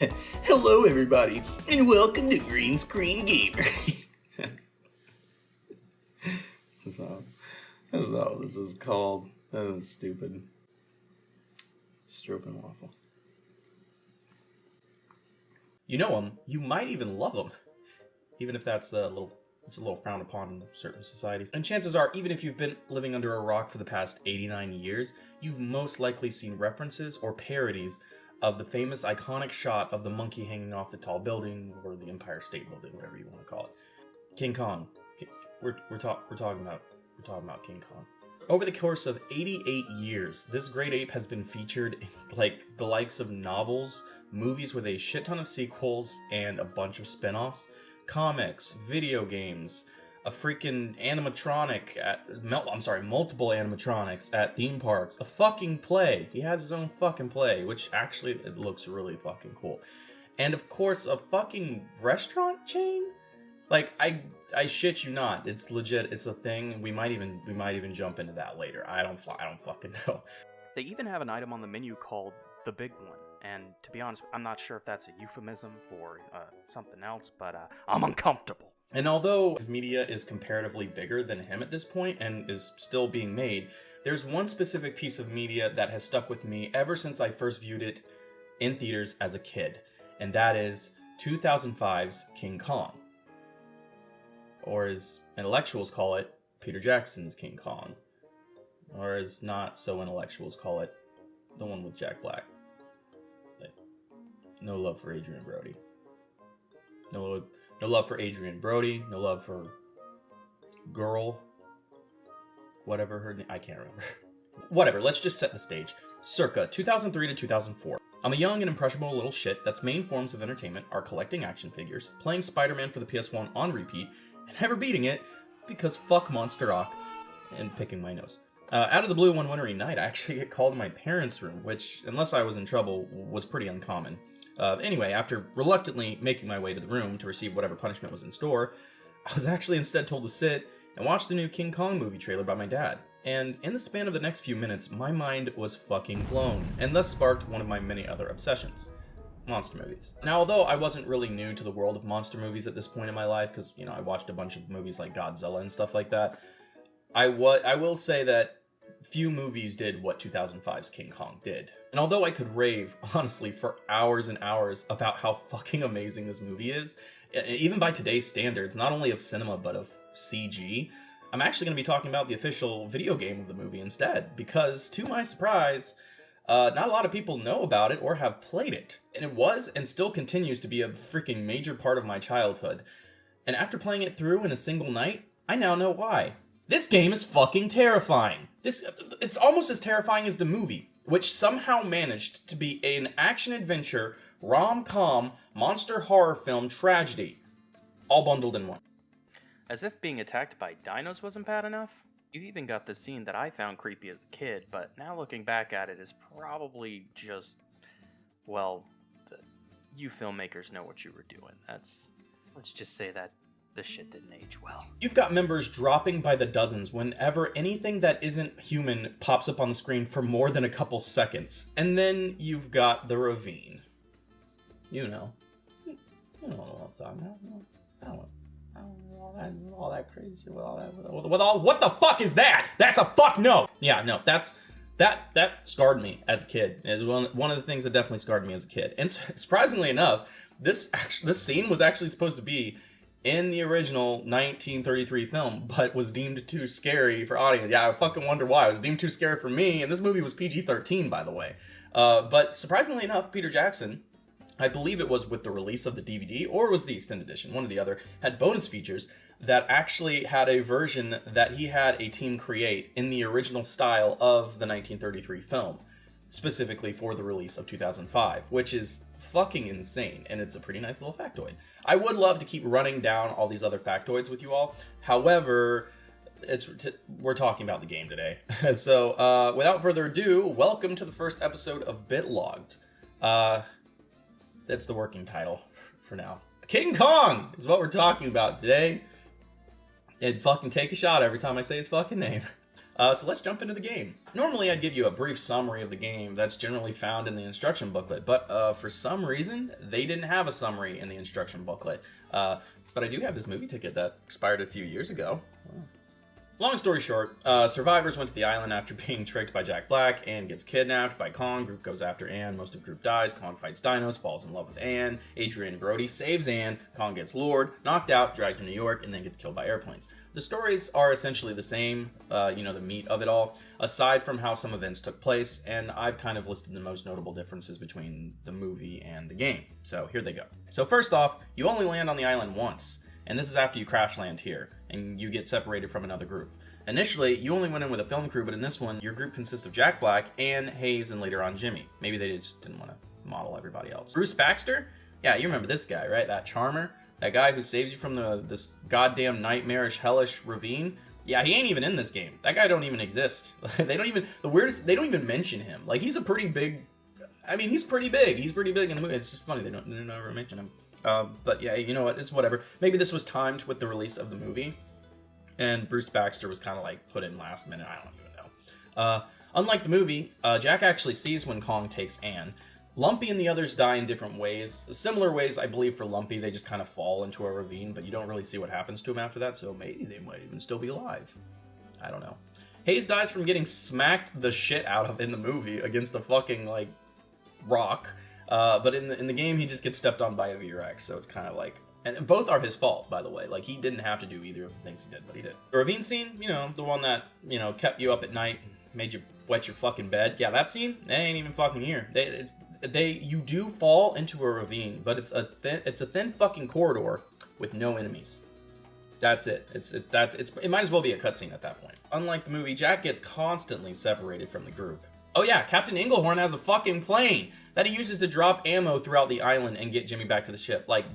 Hello everybody, and welcome to Green Screen Gamer. That's not what this is called. That is stupid. Strooping waffle. You know him, you might even love him. Even if it's a little frowned upon in certain societies. And chances are, even if you've been living under a rock for the past 89 years, you've most likely seen references or parodies of the famous iconic shot of the monkey hanging off the tall building, or the Empire State Building, whatever you want to call it. King Kong. We're talking about King Kong. Over the course of 88 years, this great ape has been featured in like the likes of novels, movies with a shit ton of sequels and a bunch of spin-offs, comics, video games, a freaking animatronic multiple animatronics at theme parks, a fucking play. He has his own fucking play, which actually it looks really fucking cool. And of course, a fucking restaurant chain? Like, I shit you not. It's legit. It's a thing. We might even jump into that later. I don't fucking know. They even have an item on the menu called the Big One. And to be honest, I'm not sure if that's a euphemism for something else, but I'm uncomfortable. And although his media is comparatively bigger than him at this point and is still being made, there's one specific piece of media that has stuck with me ever since I first viewed it in theaters as a kid. And that is 2005's King Kong. Or as intellectuals call it, Peter Jackson's King Kong. Or as not so intellectuals call it, the one with Jack Black. Like, no love for Adrian Brody. No love for Adrian Brody. No love for girl. Whatever her name. I can't remember. Whatever, let's just set the stage. Circa 2003 to 2004. I'm a young and impressionable little shit that's main forms of entertainment are collecting action figures, playing Spider-Man for the PS1 on repeat, and never beating it because fuck Monster Rock, and picking my nose. Out of the blue one wintry night, I actually get called to my parents' room, which, unless I was in trouble, was pretty uncommon. Anyway, after reluctantly making my way to the room to receive whatever punishment was in store, I was actually instead told to sit and watch the new King Kong movie trailer by my dad. And in the span of the next few minutes, my mind was fucking blown, and thus sparked one of my many other obsessions. Monster movies. Now, although I wasn't really new to the world of monster movies at this point in my life, because, you know, I watched a bunch of movies like Godzilla and stuff like that, I will say that few movies did what 2005's King Kong did. And although I could rave, honestly, for hours and hours about how fucking amazing this movie is, even by today's standards, not only of cinema, but of CG, I'm actually going to be talking about the official video game of the movie instead, because, to my surprise, not a lot of people know about it or have played it. And it was, and still continues to be, a freaking major part of my childhood. And after playing it through in a single night, I now know why. This game is fucking terrifying. It's almost as terrifying as the movie, which somehow managed to be an action-adventure, rom-com, monster horror film tragedy, all bundled in one. As if being attacked by dinos wasn't bad enough, you even got the scene that I found creepy as a kid, but now looking back at it is probably just, well, you filmmakers know what you were doing. Let's just say that this shit didn't age well. You've got members dropping by the dozens whenever anything that isn't human pops up on the screen for more than a couple seconds. And then you've got the ravine. You know what I'm talking about. I don't know all that crazy with all that. What the fuck is that? That's a fuck no. Yeah, no, that scarred me as a kid. It was one of the things that definitely scarred me as a kid. And surprisingly enough, this scene was actually supposed to be in the original 1933 film, but was deemed too scary for audience. Yeah, I fucking wonder why. It was deemed too scary for me, and this movie was PG-13, by the way. But surprisingly enough, Peter Jackson, I believe it was with the release of the DVD, or it was the extended edition, one or the other, had bonus features that actually had a version that he had a team create in the original style of the 1933 film, specifically for the release of 2005, which is fucking insane, and it's a pretty nice little factoid. I would love to keep running down all these other factoids with you all. However, we're talking about the game today. So, without further ado, welcome to the first episode of BITLOGGED. That's the working title for now. King Kong is what we're talking about today. And fucking take a shot every time I say his fucking name. So let's jump into the game. Normally I'd give you a brief summary of the game that's generally found in the instruction booklet, but for some reason they didn't have a summary in the instruction booklet. But I do have this movie ticket that expired a few years ago. Long story short, survivors went to the island after being tricked by Jack Black. Anne gets kidnapped by Kong. Group goes after Anne. Most of group dies. Kong fights dinos, falls in love with Anne. Adrian Brody saves Anne. Kong gets lured, knocked out, dragged to New York, and then gets killed by airplanes. The stories are essentially the same, the meat of it all, aside from how some events took place, and I've kind of listed the most notable differences between the movie and the game. So here they go. So first off, you only land on the island once, and this is after you crash land here, and you get separated from another group. Initially, you only went in with a film crew, but in this one, your group consists of Jack Black, Anne, Hayes, and later on Jimmy. Maybe they just didn't want to model everybody else. Bruce Baxter? Yeah, you remember this guy, right? That charmer? That guy who saves you from this goddamn nightmarish, hellish ravine? Yeah, he ain't even in this game. That guy don't even exist. They don't even mention him. Like, he's a pretty big, he's pretty big. He's pretty big in the movie. It's just funny, they don't ever mention him. But yeah, you know what, it's whatever. Maybe this was timed with the release of the movie, and Bruce Baxter was kind of like put in last minute, I don't even know. Unlike the movie, Jack actually sees when Kong takes Anne. Lumpy and the others die in different ways. Similar ways, I believe, for Lumpy. They just kind of fall into a ravine, but you don't really see what happens to him after that, so maybe they might even still be alive. I don't know. Hayes dies from getting smacked the shit out of in the movie against a fucking, like, rock. But in the game, he just gets stepped on by a V-Rex, so it's kind of like... And both are his fault, by the way. Like, he didn't have to do either of the things he did, but he did. The ravine scene, the one that, kept you up at night, made you wet your fucking bed. Yeah, that scene, that ain't even fucking here. You do fall into a ravine, but it's a thin fucking corridor with no enemies. That's it. It might as well be a cutscene at that point. Unlike the movie, Jack gets constantly separated from the group. Oh yeah, Captain Englehorn has a fucking plane that he uses to drop ammo throughout the island and get Jimmy back to the ship. Like,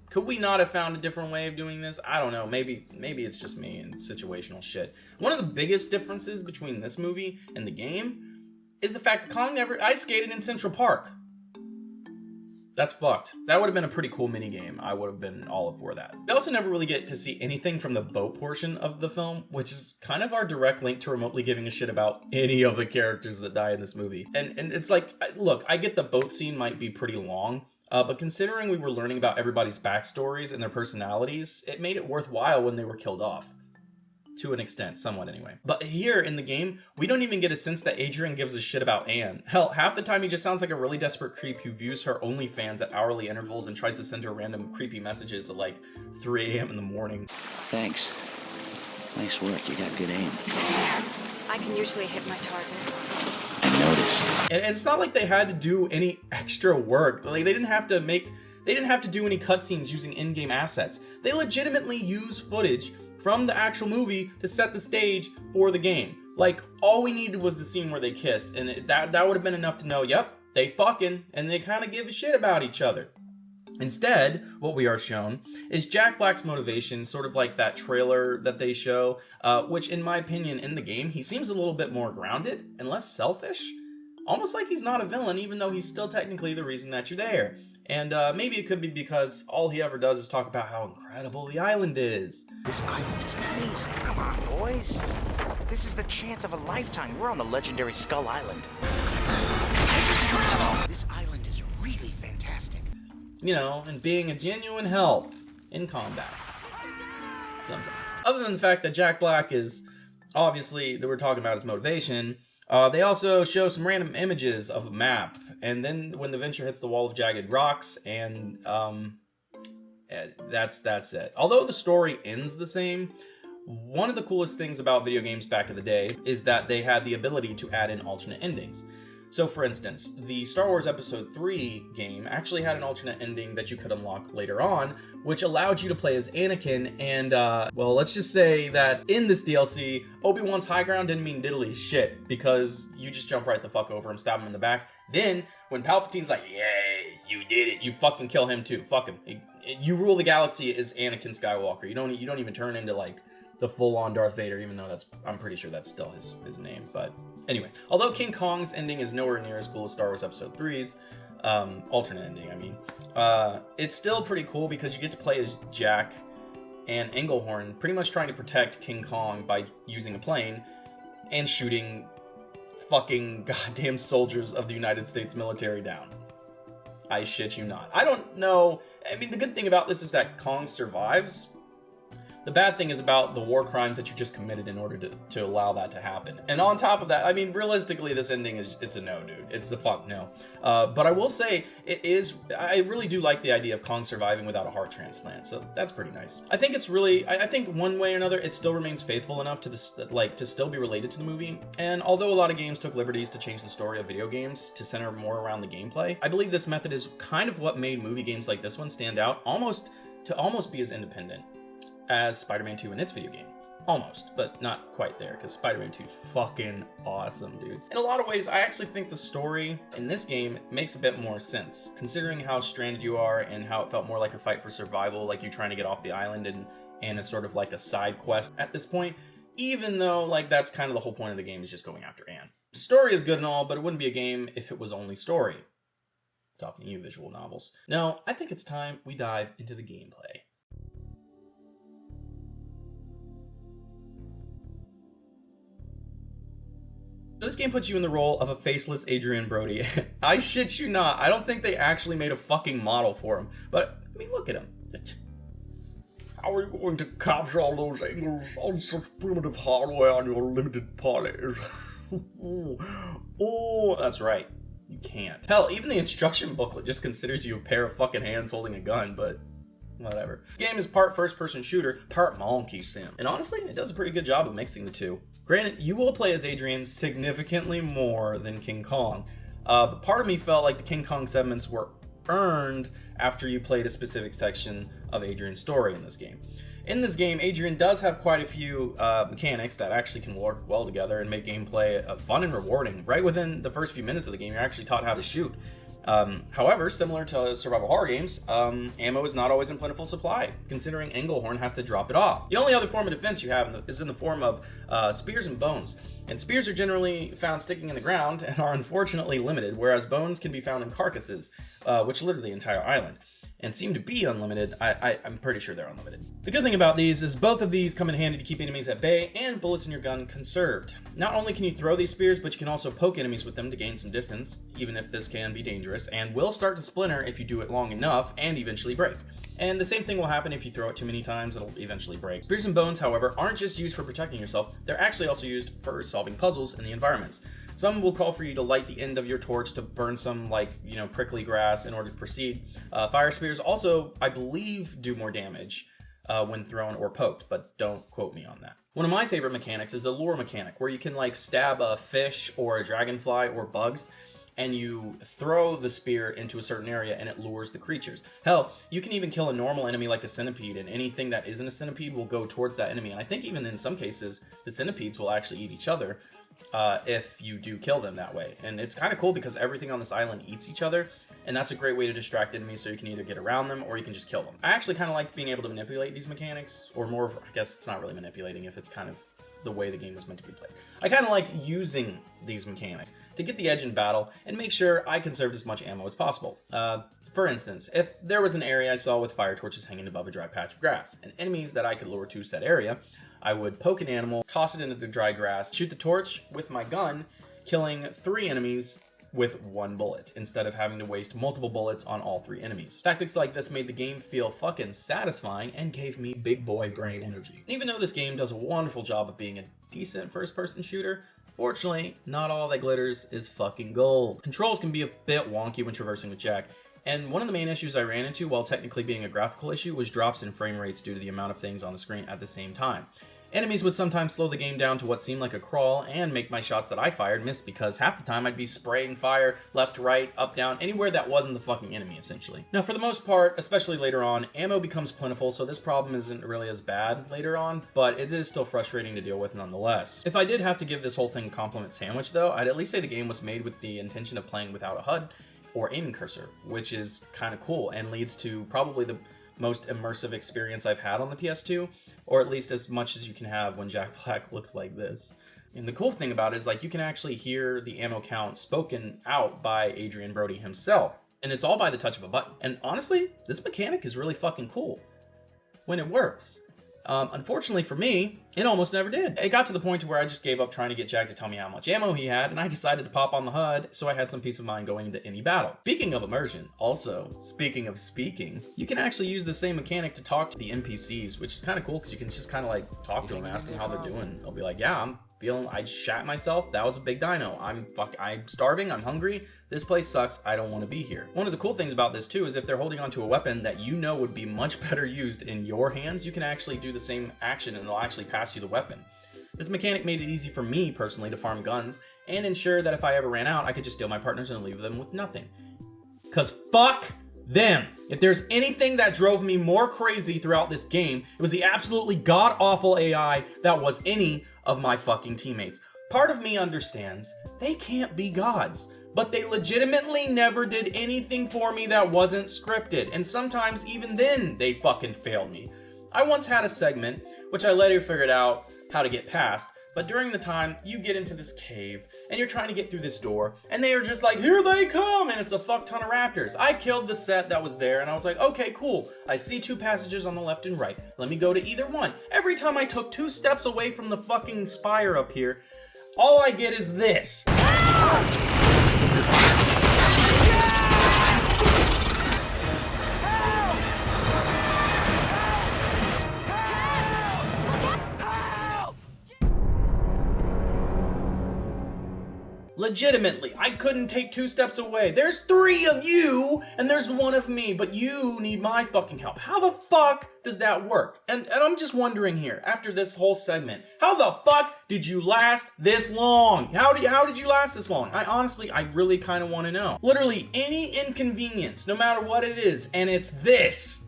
could we not have found a different way of doing this? I don't know. Maybe it's just me and situational shit. One of the biggest differences between this movie and the game is the fact that Kong never ice skated in Central Park. That's fucked. That would have been a pretty cool minigame. I would have been all for that. We also never really get to see anything from the boat portion of the film, which is kind of our direct link to remotely giving a shit about any of the characters that die in this movie. And it's like, look, I get the boat scene might be pretty long, but considering we were learning about everybody's backstories and their personalities, it made it worthwhile when they were killed off. To an extent, somewhat anyway. But here in the game, we don't even get a sense that Adrian gives a shit about Anne. Hell, half the time he just sounds like a really desperate creep who views her OnlyFans at hourly intervals and tries to send her random creepy messages at like 3 a.m. in the morning. Thanks. Nice work, you got good aim. I can usually hit my target. I noticed. And it's not like they had to do any extra work. Like, they didn't have to do any cutscenes using in-game assets. They legitimately use footage from the actual movie to set the stage for the game. Like, all we needed was the scene where they kiss, and that would have been enough to know, yep, they fucking, and they kind of give a shit about each other. Instead, what we are shown is Jack Black's motivation, sort of like that trailer that they show, which in my opinion, in the game, he seems a little bit more grounded and less selfish. Almost like he's not a villain, even though he's still technically the reason that you're there. And maybe it could be because all he ever does is talk about how incredible the island is. This island is amazing. Come on, boys. This is the chance of a lifetime. We're on the legendary Skull Island. This island is really fantastic. And being a genuine help in combat. Sometimes. Other than the fact that Jack Black is, obviously, that we're talking about his motivation, they also show some random images of a map, and then when the Venture hits the wall of jagged rocks, and that's it. Although the story ends the same, one of the coolest things about video games back in the day is that they had the ability to add in alternate endings. So for instance, the Star Wars Episode 3 game actually had an alternate ending that you could unlock later on, which allowed you to play as Anakin, and well, let's just say that in this DLC, Obi-Wan's high ground didn't mean diddly shit, because you just jump right the fuck over him, stab him in the back. Then, when Palpatine's like, yes, you did it, you fucking kill him too, fuck him. You rule the galaxy as Anakin Skywalker. You don't even turn into like the full-on Darth Vader, even though I'm pretty sure that's still his name, but anyway, although King Kong's ending is nowhere near as cool as Star Wars Episode 3's, alternate ending, it's still pretty cool because you get to play as Jack and Englehorn pretty much trying to protect King Kong by using a plane, and shooting fucking goddamn soldiers of the United States military down. I shit you not. I don't know. I mean, the good thing about this is that Kong survives. The bad thing is about the war crimes that you just committed in order to allow that to happen. And on top of that, I mean, realistically, this ending it's a no, dude. It's the fuck no. But I will say, I really do like the idea of Kong surviving without a heart transplant. So that's pretty nice. I think it's really, I think one way or another, it still remains faithful enough to this, like, to still be related to the movie. And although a lot of games took liberties to change the story of video games to center more around the gameplay, I believe this method is kind of what made movie games like this one stand out, almost be as independent as Spider-Man 2 in its video game. Almost, but not quite there, because Spider-Man 2 is fucking awesome, dude. In a lot of ways, I actually think the story in this game makes a bit more sense, considering how stranded you are and how it felt more like a fight for survival, like you trying to get off the island and a sort of like a side quest at this point, even though like that's kind of the whole point of the game is just going after Anne. The story is good and all, but it wouldn't be a game if it was only story. Talking to you, visual novels. Now, I think it's time we dive into the gameplay. This game puts you in the role of a faceless Adrian Brody. I shit you not, I don't think they actually made a fucking model for him. But, I mean, look at him. How are you going to capture all those angles on such primitive hardware on your limited parties? Oh, that's right. You can't. Hell, even the instruction booklet just considers you a pair of fucking hands holding a gun, but whatever. This game is part first-person shooter, part monkey sim. And honestly, it does a pretty good job of mixing the two. Granted, you will play as Adrian significantly more than King Kong, but part of me felt like the King Kong segments were earned after you played a specific section of Adrian's story in this game. In this game, Adrian does have quite a few mechanics that actually can work well together and make gameplay fun and rewarding. Right within the first few minutes of the game, you're actually taught how to shoot. However, similar to survival horror games, ammo is not always in plentiful supply, considering Englehorn has to drop it off. The only other form of defense you have is in the form of spears and bones. And spears are generally found sticking in the ground and are unfortunately limited, whereas bones can be found in carcasses, which litter the entire island, and seem to be unlimited. I'm pretty sure they're unlimited. The good thing about these is both of these come in handy to keep enemies at bay and bullets in your gun conserved. Not only can you throw these spears, but you can also poke enemies with them to gain some distance, even if this can be dangerous, and will start to splinter if you do it long enough and eventually break. And the same thing will happen if you throw it too many times, it'll eventually break. Spears and bones, however, aren't just used for protecting yourself, they're actually also used for solving puzzles in the environments. Some will call for you to light the end of your torch to burn some, prickly grass in order to proceed. Fire spears also, I believe, do more damage when thrown or poked, but don't quote me on that. One of my favorite mechanics is the lure mechanic, where you can stab a fish or a dragonfly or bugs, and you throw the spear into a certain area and it lures the creatures. Hell, you can even kill a normal enemy like a centipede, and anything that isn't a centipede will go towards that enemy. And I think even in some cases, the centipedes will actually eat each other if you do kill them that way. And it's kind of cool because everything on this island eats each other, and that's a great way to distract enemies, so you can either get around them or you can just kill them. I actually kind of like being able to manipulate these mechanics, or more of, I guess it's not really manipulating if it's kind of the way the game was meant to be played. I kind of like using these mechanics to get the edge in battle and make sure I conserved as much ammo as possible. For instance, if there was an area I saw with fire torches hanging above a dry patch of grass, and enemies that I could lure to said area, I would poke an animal, toss it into the dry grass, shoot the torch with my gun, killing 3 enemies with 1 bullet, instead of having to waste multiple bullets on all 3 enemies. Tactics like this made the game feel fucking satisfying and gave me big boy brain energy. Even though this game does a wonderful job of being a decent first-person shooter, fortunately, not all that glitters is fucking gold. Controls can be a bit wonky when traversing with Jack, and one of the main issues I ran into, while technically being a graphical issue, was drops in frame rates due to the amount of things on the screen at the same time. Enemies would sometimes slow the game down to what seemed like a crawl and make my shots that I fired miss, because half the time I'd be spraying fire left, right, up, down, anywhere that wasn't the fucking enemy, essentially. Now, for the most part, especially later on, ammo becomes plentiful, so this problem isn't really as bad later on, but it is still frustrating to deal with nonetheless. If I did have to give this whole thing a compliment sandwich, though, I'd at least say the game was made with the intention of playing without a HUD or aiming cursor, which is kind of cool and leads to probably the most immersive experience I've had on the PS2, or at least as much as you can have when Jack Black looks like this. And the cool thing about it is, you can actually hear the ammo count spoken out by Adrian Brody himself, and it's all by the touch of a button. And honestly, this mechanic is really fucking cool when it works. Unfortunately for me, it almost never did. It got to the point where I just gave up trying to get Jack to tell me how much ammo he had, and I decided to pop on the HUD so I had some peace of mind going into any battle. Speaking of immersion, also, speaking of speaking, you can actually use the same mechanic to talk to the NPCs, which is kind of cool because you can just kind of like talk to them, ask them how they're doing. They'll be like, yeah, I just shat myself. That was a big dino. I'm starving. I'm hungry. This place sucks. I don't want to be here. One of the cool things about this too is if they're holding onto a weapon that you know would be much better used in your hands, you can actually do the same action and they'll actually pass you the weapon. This mechanic made it easy for me personally to farm guns and ensure that if I ever ran out, I could just steal my partners and leave them with nothing. Cause fuck them. If there's anything that drove me more crazy throughout this game, it was the absolutely god-awful AI that was any of my fucking teammates. Part of me understands they can't be gods, but they legitimately never did anything for me that wasn't scripted, and sometimes even then they fucking failed me. I once had a segment, which I later figured out how to get past, but during the time, you get into this cave, and you're trying to get through this door, and they are just like, here they come, and it's a fuck ton of raptors. I killed the set that was there, and I was like, okay, cool. I see 2 passages on the left and right. Let me go to either one. Every time I took 2 steps away from the fucking spire up here, all I get is this. Legitimately, I couldn't take 2 steps away. There's 3 of you, and there's 1 of me, but you need my fucking help. How the fuck does that work? And I'm just wondering here, after this whole segment, how the fuck did you last this long? How did you last this long? I really kind of want to know. Literally, any inconvenience, no matter what it is, and it's this.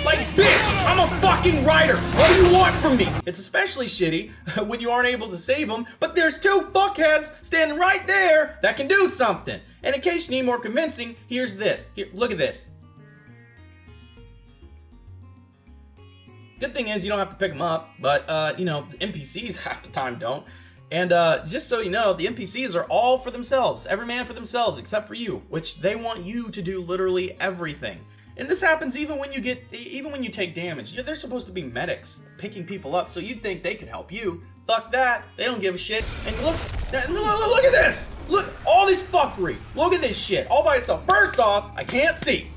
Like, bitch, I'm a fucking writer. What do you want from me? It's especially shitty when you aren't able to save them, but there's 2 fuckheads standing right there that can do something. And in case you need more convincing, here's this. Here, look at this. Good thing is you don't have to pick them up, but, you know, the NPCs half the time don't. And just so you know, the NPCs are all for themselves. Every man for themselves, except for you, which they want you to do literally everything. And this happens even when you take damage. They're supposed to be medics, picking people up, so you'd think they could help you. Fuck that. They don't give a shit. And look at this. Look, all this fuckery. Look at this shit, all by itself. First off, I can't see.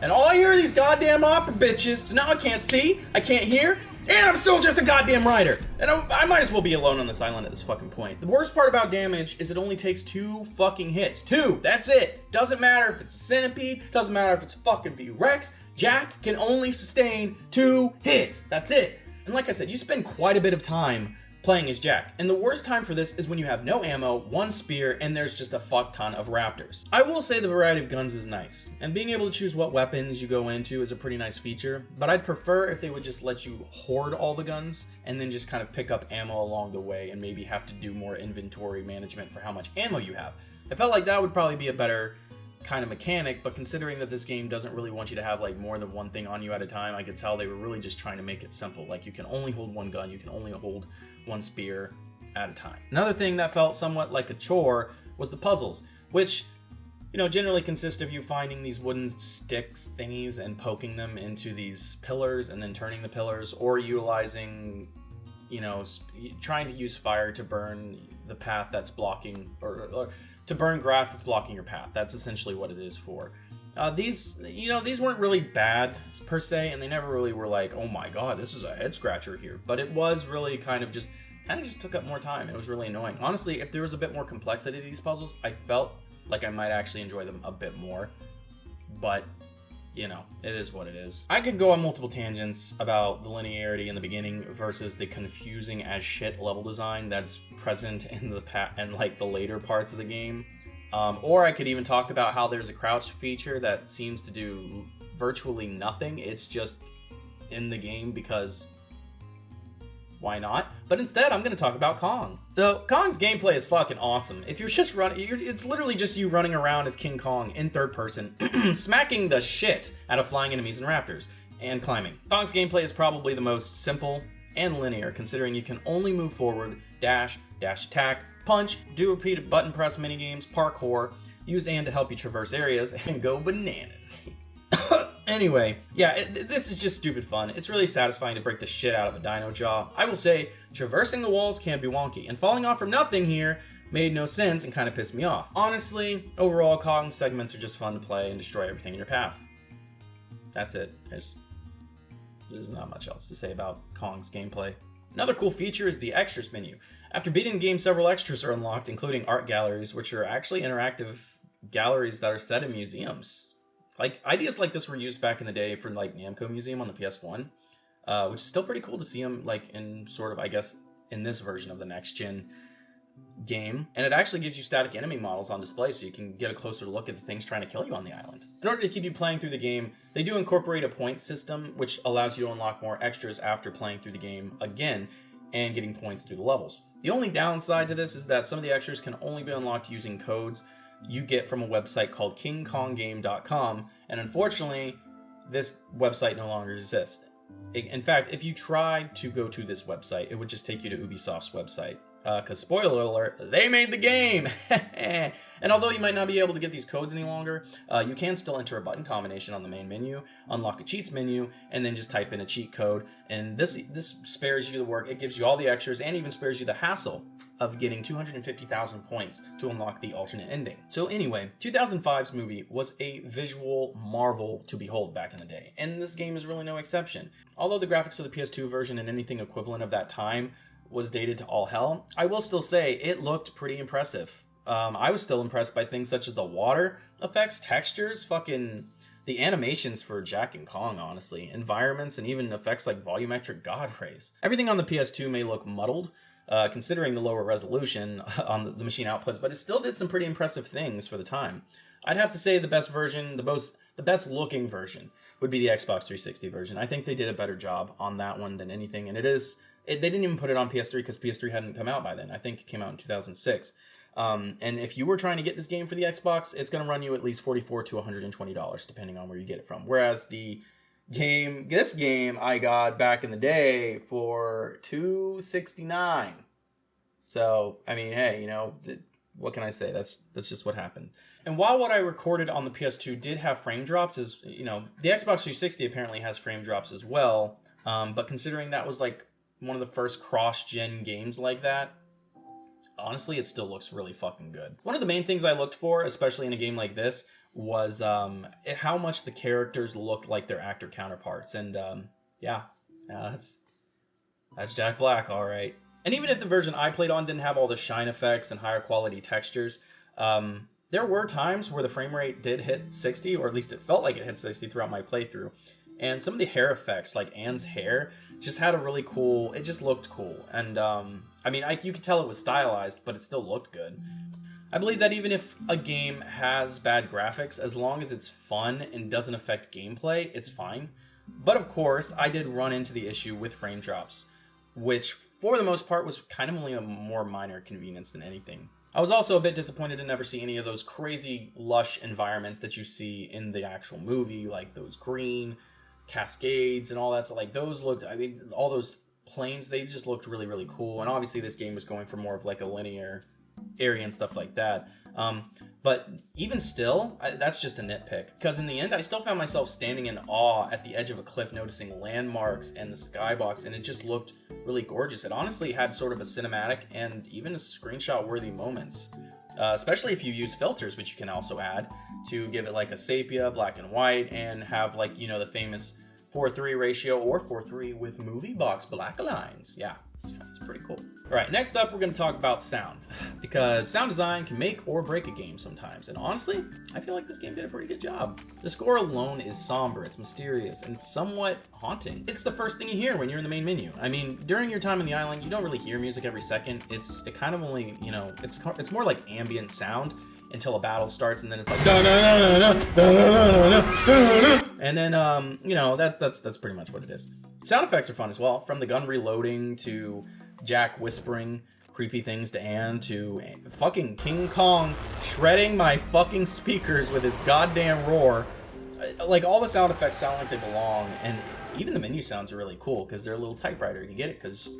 And all I hear are these goddamn opera bitches. So now I can't see, I can't hear, and I'm still just a goddamn writer. And I might as well be alone on this island at this fucking point. The worst part about damage is it only takes 2 fucking hits. 2, that's it. Doesn't matter if it's a centipede, doesn't matter if it's fucking V-Rex. Jack can only sustain 2 hits. That's it. And like I said, you spend quite a bit of time playing as Jack. And the worst time for this is when you have no ammo, 1 spear, and there's just a fuck ton of raptors. I will say the variety of guns is nice, and being able to choose what weapons you go into is a pretty nice feature, but I'd prefer if they would just let you hoard all the guns and then just kind of pick up ammo along the way and maybe have to do more inventory management for how much ammo you have. I felt like that would probably be a better kind of mechanic, but considering that this game doesn't really want you to have like more than 1 thing on you at a time, I could tell they were really just trying to make it simple. Like, you can only hold 1 gun, you can only hold 1 spear at a time. Another thing that felt somewhat like a chore was the puzzles, which, you know, generally consist of you finding these wooden sticks thingies and poking them into these pillars and then turning the pillars, or utilizing, you know, trying to use fire to burn the path that's blocking, or to burn grass that's blocking your path. That's essentially what it is for. These weren't really bad per se, and they never really were like, oh my god, this is a head scratcher here. But it was really kind of just took up more time. It was really annoying. Honestly, if there was a bit more complexity to these puzzles, I felt like I might actually enjoy them a bit more. But, you know, it is what it is. I could go on multiple tangents about the linearity in the beginning versus the confusing as shit level design that's present in the later parts of the game. Or I could even talk about how there's a crouch feature that seems to do virtually nothing. It's just in the game because why not? But instead, I'm going to talk about Kong. So Kong's gameplay is fucking awesome. If you're just it's literally just you running around as King Kong in third person, smacking the shit out of flying enemies and raptors, and climbing. Kong's gameplay is probably the most simple and linear, considering you can only move forward, dash, attack, punch, do repeated button press minigames, parkour, use and to help you traverse areas, and go bananas. Anyway, yeah, this is just stupid fun. It's really satisfying to break the shit out of a dino jaw. I will say, traversing the walls can be wonky, and falling off from nothing here made no sense and kind of pissed me off. Honestly, overall, Kong segments are just fun to play and destroy everything in your path. That's it. There's not much else to say about Kong's gameplay. Another cool feature is the extras menu. After beating the game, several extras are unlocked, including art galleries, which are actually interactive galleries that are set in museums. Like, ideas like this were used back in the day for, like, Namco Museum on the PS1, which is still pretty cool to see them, like, in sort of, I guess, in this version of the next-gen game. And it actually gives you static enemy models on display so you can get a closer look at the things trying to kill you on the island. In order to keep you playing through the game, they do incorporate a point system, which allows you to unlock more extras after playing through the game again and getting points through the levels. The only downside to this is that some of the extras can only be unlocked using codes you get from a website called KingKongGame.com, and unfortunately, this website no longer exists. In fact, if you tried to go to this website, it would just take you to Ubisoft's website. Because, spoiler alert, they made the game! And although you might not be able to get these codes any longer, you can still enter a button combination on the main menu, unlock a cheats menu, and then just type in a cheat code. And this spares you the work, it gives you all the extras, and even spares you the hassle of getting 250,000 points to unlock the alternate ending. So anyway, 2005's movie was a visual marvel to behold back in the day, and this game is really no exception. Although the graphics of the PS2 version and anything equivalent of that time was dated to all hell, I will still say it looked pretty impressive. I was still impressed by things such as the water effects, textures, fucking the animations for Jack and Kong, honestly, environments, and even effects like volumetric god rays. Everything on the PS2 may look muddled, considering the lower resolution on the machine outputs, but it still did some pretty impressive things for the time. I'd have to say the best version, the best looking version, would be the Xbox 360 version. I think they did a better job on that one than anything, and they didn't even put it on PS3 because PS3 hadn't come out by then. I think it came out in 2006. And if you were trying to get this game for the Xbox, it's going to run you at least $44 to $120, depending on where you get it from. Whereas this game I got back in the day for $269. So, I mean, hey, you know, what can I say? That's just what happened. And while what I recorded on the PS2 did have frame drops, is, you know, the Xbox 360 apparently has frame drops as well. But considering that was like one of the first cross-gen games like that, honestly, it still looks really fucking good. One of the main things I looked for, especially in a game like this, was how much the characters looked like their actor counterparts. And that's Jack Black, all right. And even if the version I played on didn't have all the shine effects and higher quality textures, there were times where the frame rate did hit 60, or at least it felt like it hit 60 throughout my playthrough. And some of the hair effects, like Anne's hair, just had a really cool, it just looked cool. And I mean, you could tell it was stylized, but it still looked good. I believe that even if a game has bad graphics, as long as it's fun and doesn't affect gameplay, it's fine. But of course, I did run into the issue with frame drops, which for the most part was kind of only a more minor convenience than anything. I was also a bit disappointed to never see any of those crazy lush environments that you see in the actual movie, like those green cascades and all that. So like those looked, I mean, all those planes, they just looked really, really cool. And obviously this game was going for more of like a linear area and stuff like that. But even still, that's just a nitpick, because in the end I still found myself standing in awe at the edge of a cliff, noticing landmarks and the skybox, and it just looked really gorgeous. It honestly had sort of a cinematic and even a screenshot worthy moments, especially if you use filters, which you can also add to give it like a sepia, black and white, and have, like, you know, the famous 4:3 ratio, or 4:3 with movie box black lines. Yeah, it's pretty cool. All right, next up, we're going to talk about sound, because sound design can make or break a game sometimes, and honestly, I feel like this game did a pretty good job. The score alone is somber, it's mysterious, and it's somewhat haunting. It's the first thing you hear when you're in the main menu. I mean, during your time on the island, you don't really hear music every second. It kind of only, you know, it's more like ambient sound until a battle starts, and then it's like and then you know, that's pretty much what it is. Sound effects are fun as well, from the gun reloading to Jack whispering creepy things to Anne, to fucking King Kong shredding my fucking speakers with his goddamn roar. Like, all the sound effects sound like they belong, and even the menu sounds are really cool because they're a little typewriter. You get it because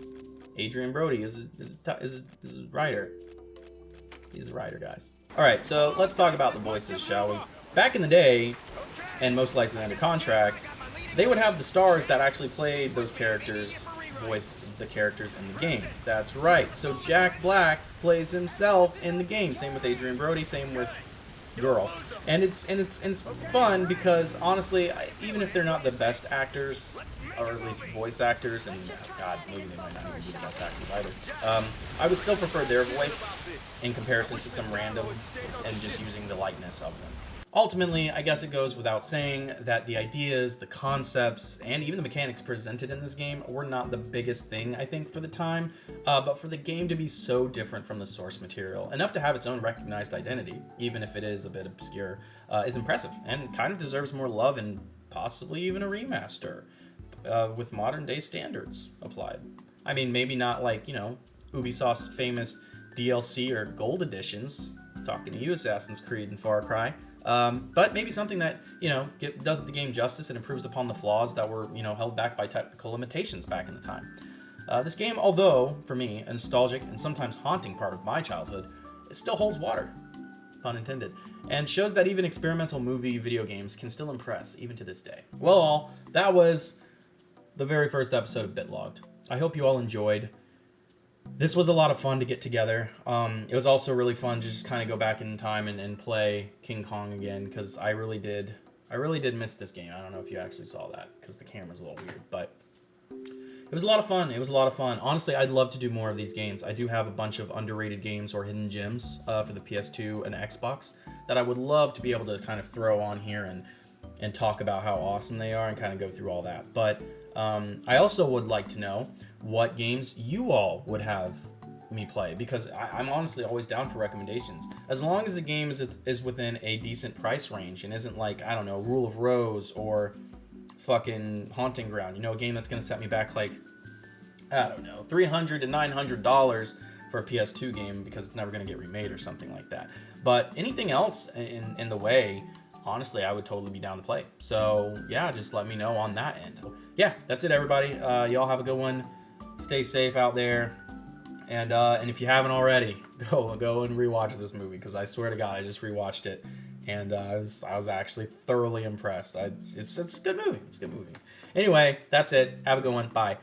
Adrian Brody is a writer. He's a writer, guys. All right, so let's talk about the voices, shall we? Back in the day, and most likely under contract, they would have the stars that actually played those characters voice the characters in the game. That's right. So Jack Black plays himself in the game. Same with Adrian Brody. Same with Girl. And it's fun because honestly, even if they're not the best actors, or at least voice actors, and God, maybe they might not even be the best actors either, I would still prefer their voice in comparison to some random and just using the likeness of them. Ultimately, I guess it goes without saying that the ideas, the concepts, and even the mechanics presented in this game were not the biggest thing, I think, for the time, but for the game to be so different from the source material, enough to have its own recognized identity, even if it is a bit obscure, is impressive, and kind of deserves more love and possibly even a remaster, with modern day standards applied. I mean, maybe not like, you know, Ubisoft's famous DLC or gold editions, talking to you, Assassin's Creed and Far Cry, but maybe something that, you know, does the game justice and improves upon the flaws that were, you know, held back by technical limitations back in the time. This game, although, for me, a nostalgic and sometimes haunting part of my childhood, it still holds water, pun intended, and shows that even experimental video games can still impress, even to this day. Well, that was the very first episode of BITLOGGED. I hope you all enjoyed. This was a lot of fun to get together. It was also really fun to just kind of go back in time and play King Kong again, because I really did miss this game. I don't know if you actually saw that, because the camera's a little weird, but it was a lot of fun. It was a lot of fun. Honestly, I'd love to do more of these games. I do have a bunch of underrated games or hidden gems for the PS2 and Xbox that I would love to be able to kind of throw on here and talk about how awesome they are and kind of go through all that. But I also would like to know what games you all would have me play, because I'm honestly always down for recommendations. As long as the game is within a decent price range and isn't like, I don't know, Rule of Rose or fucking Haunting Ground. You know, a game that's going to set me back like, I don't know, $300 to $900 for a PS2 game because it's never going to get remade or something like that. But anything else in the way, honestly, I would totally be down to play. So yeah, just let me know on that end. Yeah, that's it, everybody. Y'all have a good one. Stay safe out there. And if you haven't already, go and rewatch this movie, because I swear to God, I just rewatched it, and I was actually thoroughly impressed. It's a good movie. It's a good movie. Anyway, that's it. Have a good one. Bye.